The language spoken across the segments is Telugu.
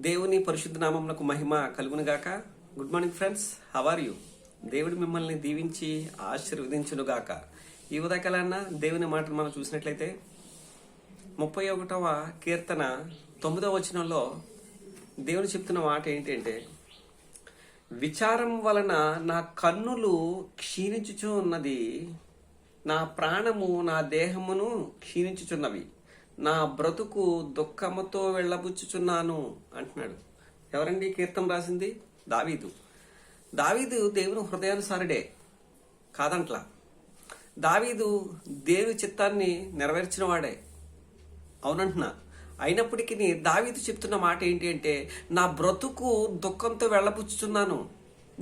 దేవుని పరిశుద్ధ నామమునకు మహిమ కలుగునుగాక. Good morning friends, how are you? దేవుడు మిమ్మల్ని దీవించి ఆశీర్వదించునుగాక. ఈ ఉదయకాలన్న దేవుని మాటను మనం చూసినట్లయితే 31వ కీర్తన 9వ వచనంలో దేవుని చెప్తున్న మాట ఏంటంటే, విచారం వలన నా కన్నులు క్షీణించుచు ఉన్నది, నా ప్రాణము నా దేహమును క్షీణించుచున్నవి, నా బ్రతుకు దుఃఖముతో వెళ్ళబుచ్చుచున్నాను అంటున్నాడు. ఎవరండి కీర్తన రాసింది? దావీదు. దావీదు దేవుని హృదయానుసారుడే కాదంట్లా. దావీదు దేవుని చిత్తాన్ని నెరవేర్చిన వాడే, అవునంటున్నా. అయినప్పటికీ దావీదు చెప్తున్న మాట ఏంటి అంటే, నా బ్రతుకు దుఃఖంతో వెళ్ళబుచ్చుచున్నాను,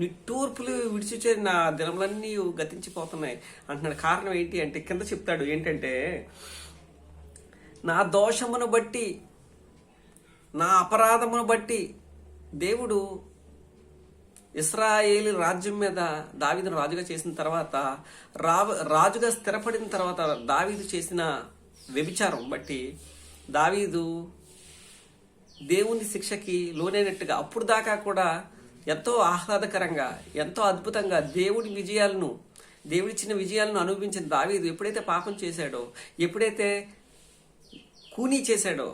నిట్టూర్పులు విడిచిచే నా దినములన్నీ గతించిపోతున్నాయి అంటున్నాడు. కారణం ఏంటి అంటే, కింద చెప్తాడు ఏంటంటే, నా దోషమును బట్టి, నా అపరాధమును బట్టి దేవుడు ఇశ్రాయేలు రాజ్యం మీద దావీదును రాజుగా చేసిన తర్వాత, రాజుగా స్థిరపడిన తర్వాత దావీదు చేసిన వ్యభిచారం బట్టి దావీదు దేవుని శిక్షకి లోనైనట్టుగా అప్పుడు దాకా కూడా ఎంతో ఆహ్లాదకరంగా, ఎంతో అద్భుతంగా దేవుడిచ్చిన విజయాలను అనుభవించిన దావీదు ఎప్పుడైతే పాపం చేశాడో, ఎప్పుడైతే కూనీ చేశాడో,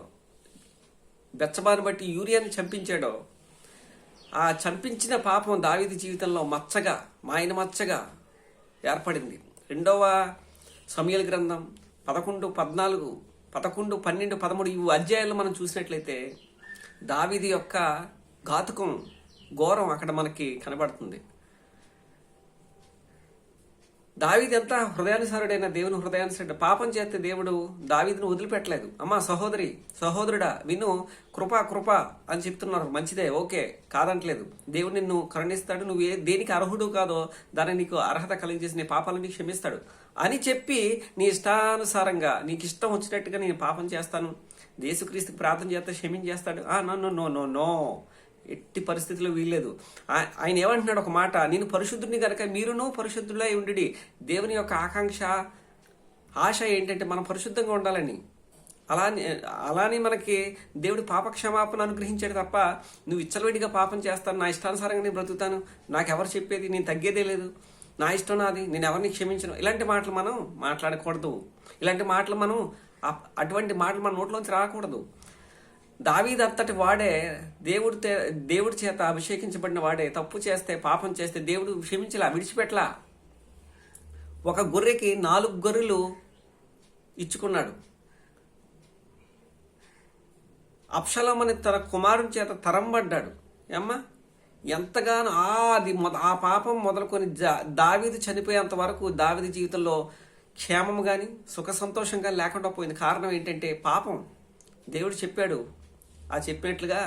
బెచ్చబాను బట్టి యూరియాని చంపించాడో, ఆ చంపించిన పాపం దావీదు జీవితంలో మాయన మచ్చగా ఏర్పడింది. 2వ సమూయేలు గ్రంథం 11, 14, 11, 12, 13 ఈ అధ్యాయాలు మనం చూసినట్లయితే దావీదు యొక్క ఘాతుకం, ఘోరం అక్కడ మనకి కనబడుతుంది. దావీదు ఎంత హృదయానుసారుడైన దేవుని హృదయానుసారుడు. పాపం చేస్తే దేవుడు దావీదును వదిలిపెట్టలేదు. అమ్మా సహోదరుడా విను, కృప అని చెప్తున్నారు. మంచిదే, ఓకే, కాదంటలేదు. దేవుడు నిన్ను కరుణిస్తాడు, నువ్వు దేనికి అర్హుడు కాదో దాన్ని నీకు అర్హత కలిగజేసి నీ పాపాలని క్షమిస్తాడు అని చెప్పి, నీ ఇష్టానుసారంగా నీకు ఇష్టం వచ్చినట్టుగా నేను పాపం చేస్తాను, యేసుక్రీస్తుకి ప్రార్థన చేస్తే క్షమించేస్తాడు. నో, ఎట్టి పరిస్థితుల్లో వీల్లేదు. ఆయన ఏమంటున్నాడు ఒక మాట, నేను పరిశుద్ధుడిని కనుక మీరును పరిశుద్ధులై ఉండి. దేవుని యొక్క ఆశ ఏంటంటే మనం పరిశుద్ధంగా ఉండాలని. అలానే మనకి దేవుడు పాపక్షమాపణ అనుగ్రహించాడు తప్ప, నువ్వు ఇచ్చలవిడిగా పాపం చేస్తాను, నా ఇష్టానుసారంగా నేను బ్రతుకుతాను, నాకెవరు చెప్పేది, నేను తగ్గేదే లేదు, నా ఇష్టం నాది, నేను ఎవరిని క్షమించను, ఇలాంటి మాటలు మనం మాట్లాడకూడదు. అటువంటి మాటలు మన నోట్లోంచి రాకూడదు. దావీదు అంతటి వాడే, దేవుడి చేత అభిషేకించబడిన వాడే, తప్పు చేస్తే, పాపం చేస్తే దేవుడు క్షమించలా, విడిచిపెట్టలా. ఒక గొర్రెకి 4 గొర్రెలు ఇచ్చుకున్నాడు. అబ్షాలోము అని తన కుమారుని చేత తరంబడ్డాడు. ఏమ్మా, ఎంతగానో ఆ పాపం మొదలుకొని దావీదు చనిపోయేంత వరకు దావీదు జీవితంలో క్షేమం కానీ సుఖ సంతోషం కానీ లేకుండా పోయింది. కారణం ఏంటంటే పాపం. దేవుడు చెప్పాడు, చెప్పినట్లుగా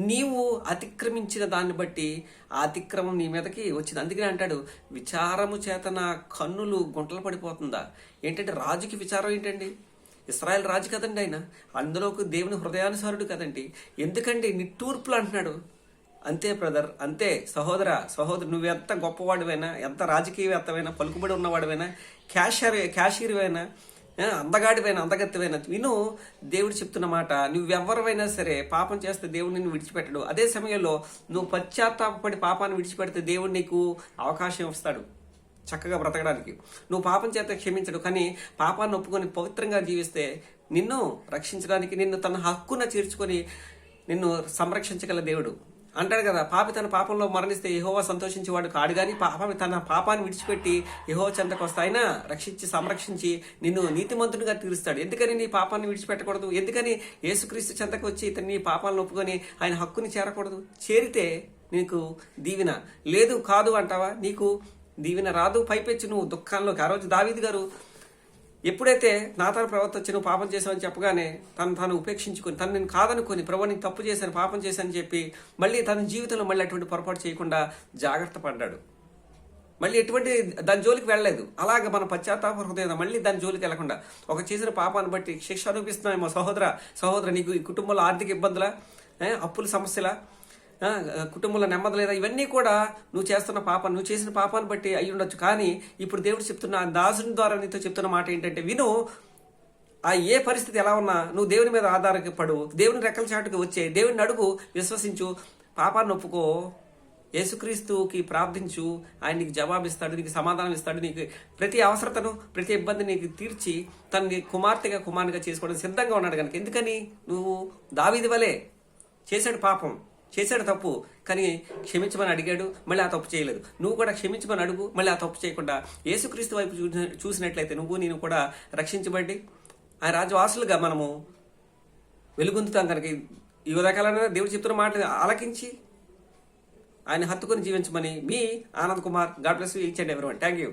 నీవు అతిక్రమించిన దాన్ని బట్టి ఆ అతిక్రమం నీ మీదకి వచ్చింది. అందుకనే అంటాడు, విచారము చేత నా కన్నులు గుంటలు పడిపోతుందా. ఏంటంటే రాజుకి విచారం ఏంటండి? ఇశ్రాయేల్ రాజు కదండి ఆయన, అందులోకి దేవుని హృదయానుసారుడు కదండి. ఎందుకండి నిట్టూర్పులు అంటున్నాడు. అంతే బ్రదర్, అంతే సహోదరు, నువ్వెంత గొప్పవాడివైనా, ఎంత రాజకీయవేత్తమైనా, పలుకుబడి ఉన్నవాడివైనా, క్యాషియర్వైనా, అందగత్తివైనా విను, దేవుడు చెప్తున్న మాట, నువ్వెవరివైనా సరే పాపం చేస్తే దేవుడు నిన్ను విడిచిపెట్టడు. అదే సమయంలో నువ్వు పశ్చాత్తాపడి పాపాన్ని విడిచిపెడితే దేవుడు నీకు అవకాశం ఇస్తాడు చక్కగా బ్రతకడానికి. నువ్వు పాపం చేత క్షమించడు, కానీ పాపాన్ని ఒప్పుకొని పవిత్రంగా జీవిస్తే నిన్ను రక్షించడానికి, నిన్ను తన హక్కున చేర్చుకొని నిన్ను సంరక్షించగల దేవుడు. అంటాడు కదా, పాపి తన పాపంలో మరణిస్తే యెహోవా సంతోషించేవాడు కాడు, కానీ పాపి తన పాపాన్ని విడిచిపెట్టి యెహోవా చెంతకు వస్తే ఆయన సంరక్షించి నిన్ను నీతిమంతునిగా తీరుస్తాడు. ఎందుకని నీ పాపాన్ని విడిచిపెట్టకూడదు? ఎందుకని యేసుక్రీస్తు చెంతకు వచ్చి నీ పాపాలను ఒప్పుకొని ఆయన హక్కుని చేరకూడదు? చేరితే నీకు దీవెన లేదు, కాదు అంటావా, నీకు దీవెన రాదు. పైపెచ్చి నువ్వు దుఃఖంలోకి. ఆ రోజు దావీదు గారు ఎప్పుడైతే నాతాను ప్రవక్త వచ్చి నువ్వు పాపం చేశావని చెప్పగానే తాను ఉపేక్షించుకొని, తను నేను కాదనుకొని, ప్రభు నేను తప్పు చేశాను, పాపం చేశాను చెప్పి మళ్ళీ తన జీవితంలో మళ్ళీ అటువంటి పొరపాటు చేయకుండా జాగ్రత్త పడ్డాడు. మళ్ళీ ఎటువంటి దాని జోలికి వెళ్ళలేదు. అలాగే మన పశ్చాత్తాప హృదయం మళ్ళీ దాని జోలికి వెళ్లకుండా, ఒక చేసిన పాపాన్ని బట్టి శిక్ష అనిపిస్తున్నామేమో సహోదర నీకు ఈ కుటుంబంలో ఆర్థిక ఇబ్బందుల, అప్పుల సమస్యల, కుటుంబంలో నెమ్మది లేదా, ఇవన్నీ కూడా నువ్వు చేసిన పాపాన్ని బట్టి అయి ఉండొచ్చు. కానీ ఇప్పుడు దేవుడు చెప్తున్న దాసుని ద్వారా నీతో చెప్తున్న మాట ఏంటంటే, విను, ఆ ఏ పరిస్థితి ఎలా ఉన్నా నువ్వు దేవుని మీద ఆధారపడు, దేవుని రెక్కల చాటుకు వచ్చే, దేవుని అడుగు, విశ్వసించు, పాపాన్ని ఒప్పుకో, యేసుక్రీస్తుకి ప్రార్థించు, ఆయన నీకు జవాబిస్తాడు, నీకు సమాధానం ఇస్తాడు, నీకు ప్రతి అవసరతను, ప్రతి ఇబ్బంది నీకు తీర్చి తనని కుమార్తెగా కుమారునిగా చేసుకోవడానికి సిద్ధంగా ఉన్నాడు కనుక. ఎందుకని? నువ్వు దావీదు వలే చేశాడు, పాపం చేశాడు, తప్పు, కానీ క్షమించమని అడిగాడు, మళ్ళీ ఆ తప్పు చేయలేదు. నువ్వు కూడా క్షమించమని అడుగు, మళ్ళీ ఆ తప్పు చేయకుండా యేసుక్రీస్తు వైపు చూసినట్లయితే నేను కూడా రక్షించబడి ఆయన రాజ్యవాసులుగా మనము వెలుగొందుతాం. కనుక ఈ రకాలైన దేవుడు చెప్తున్న మాటలు ఆలకించి ఆయన హత్తుకొని జీవించమని మీ Anand Kumar. God bless you each and everyone. Thank you.